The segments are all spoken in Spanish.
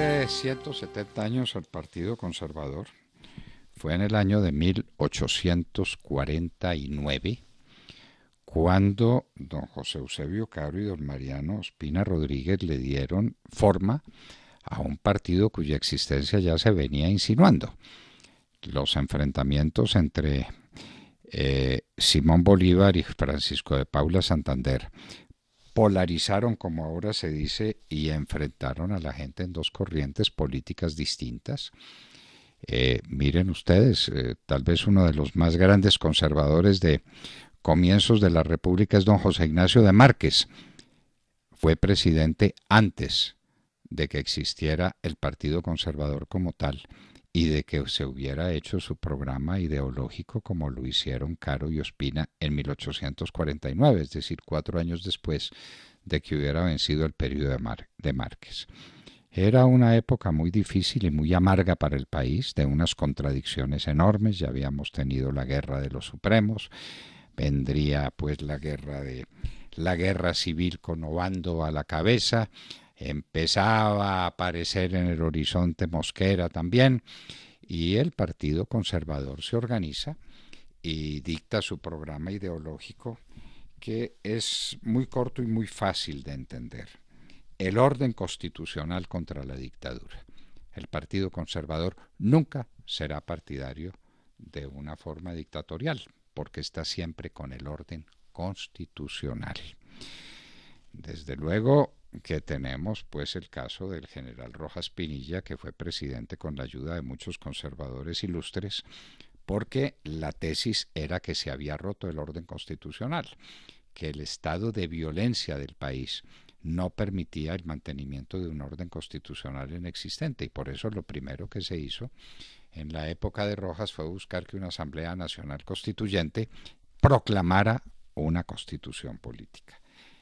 cumple 170 años al Partido Conservador. Fue en el año de 1849 cuando don José Eusebio Caro y don Mariano Ospina Rodríguez le dieron forma a un partido cuya existencia ya se venía insinuando. Los enfrentamientos entre Simón Bolívar y Francisco de Paula Santander polarizaron, como ahora se dice, y enfrentaron a la gente en dos corrientes políticas distintas. Miren ustedes, tal vez uno de los más grandes conservadores de comienzos de la República es don José Ignacio de Márquez. Fue presidente antes de que existiera el Partido Conservador como tal y de que se hubiera hecho su programa ideológico como lo hicieron Caro y Ospina en 1849, es decir, 4 años después de que hubiera vencido el periodo de Márquez. Era una época muy difícil y muy amarga para el país, de unas contradicciones enormes. Ya habíamos tenido la guerra de los Supremos, vendría pues la guerra civil con Obando a la cabeza, empezaba a aparecer en el horizonte Mosquera también, y el Partido Conservador se organiza y dicta su programa ideológico, que es muy corto y muy fácil de entender: el orden constitucional contra la dictadura. El Partido Conservador nunca será partidario de una forma dictatorial, porque está siempre con el orden constitucional. Desde luego que tenemos pues el caso del general Rojas Pinilla, que fue presidente con la ayuda de muchos conservadores ilustres, porque la tesis era que se había roto el orden constitucional, que el estado de violencia del país no permitía el mantenimiento de un orden constitucional inexistente, y por eso lo primero que se hizo en la época de Rojas fue buscar que una Asamblea Nacional Constituyente proclamara una constitución política.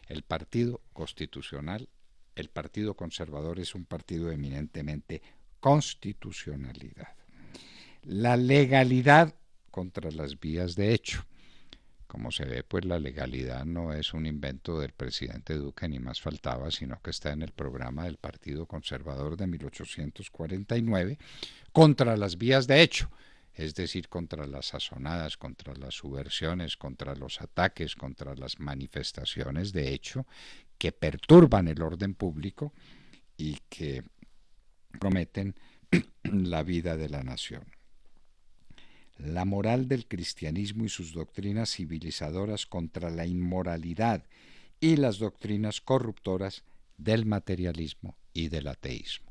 El Partido Constitucional, el Partido Conservador, es un partido eminentemente constitucionalidad. La legalidad contra las vías de hecho. Como se ve, pues la legalidad no es un invento del presidente Duque, ni más faltaba, sino que está en el programa del Partido Conservador de 1849, contra las vías de hecho, es decir, contra las sazonadas, contra las subversiones, contra los ataques, contra las manifestaciones de hecho que perturban el orden público y que prometen la vida de la nación. La moral del cristianismo y sus doctrinas civilizadoras contra la inmoralidad y las doctrinas corruptoras del materialismo y del ateísmo.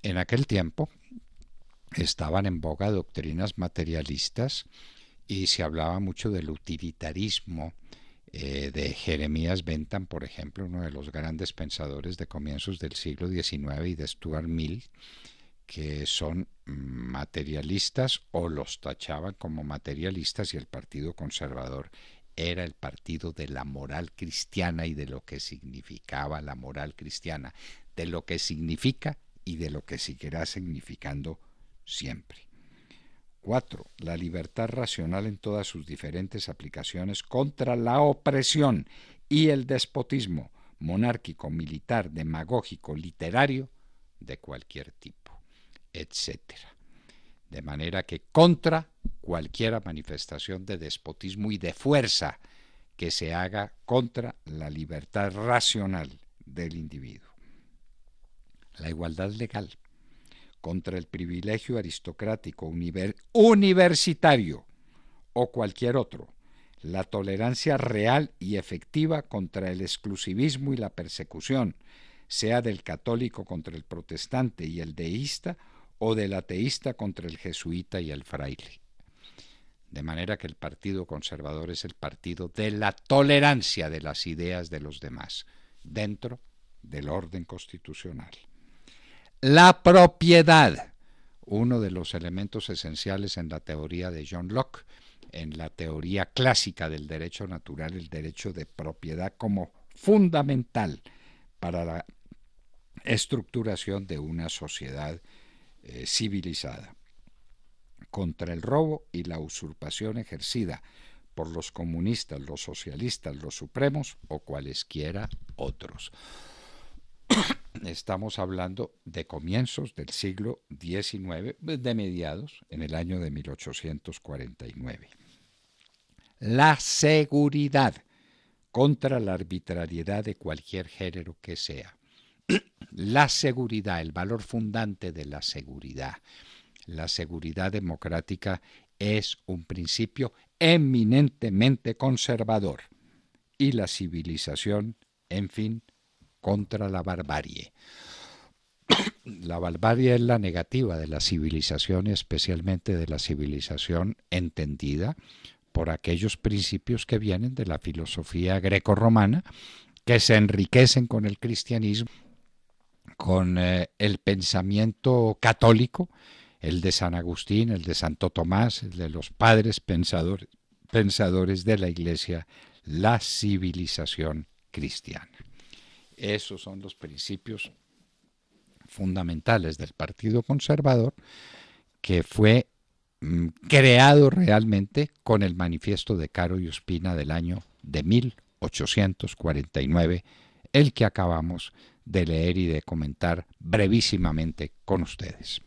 En aquel tiempo estaban en boga doctrinas materialistas y se hablaba mucho del utilitarismo de Jeremías Bentham, por ejemplo, uno de los grandes pensadores de comienzos del siglo XIX, y de Stuart Mill, que son materialistas o los tachaban como materialistas, y el Partido Conservador era el partido de la moral cristiana y de lo que significaba la moral cristiana, de lo que significa y de lo que seguirá significando siempre. 4. La libertad racional en todas sus diferentes aplicaciones contra la opresión y el despotismo monárquico, militar, demagógico, literario, de cualquier tipo, etcétera. De manera que contra cualquier manifestación de despotismo y de fuerza que se haga contra la libertad racional del individuo. La igualdad legal contra el privilegio aristocrático, universitario o cualquier otro. La tolerancia real y efectiva contra el exclusivismo y la persecución, sea del católico contra el protestante y el deísta, o del ateísta contra el jesuita y el fraile. De manera que el Partido Conservador es el partido de la tolerancia de las ideas de los demás, dentro del orden constitucional. La propiedad, uno de los elementos esenciales en la teoría de John Locke, en la teoría clásica del derecho natural, el derecho de propiedad como fundamental para la estructuración de una sociedad civilizada. Contra el robo y la usurpación ejercida por los comunistas, los socialistas, los supremos o cualesquiera otros. Estamos hablando de comienzos del siglo XIX, de mediados, en el año de 1849. La seguridad contra la arbitrariedad de cualquier género que sea. La seguridad, el valor fundante de la seguridad democrática es un principio eminentemente conservador y la civilización, en fin, contra la barbarie. La barbarie es la negativa de la civilización, especialmente de la civilización entendida por aquellos principios que vienen de la filosofía grecorromana, que se enriquecen con el cristianismo, con el pensamiento católico, el de San Agustín, el de Santo Tomás, el de los padres pensadores de la Iglesia, la civilización cristiana. Esos son los principios fundamentales del Partido Conservador, que fue creado realmente con el manifiesto de Caro y Ospina del año de 1849, el que acabamos de leer y de comentar brevísimamente con ustedes.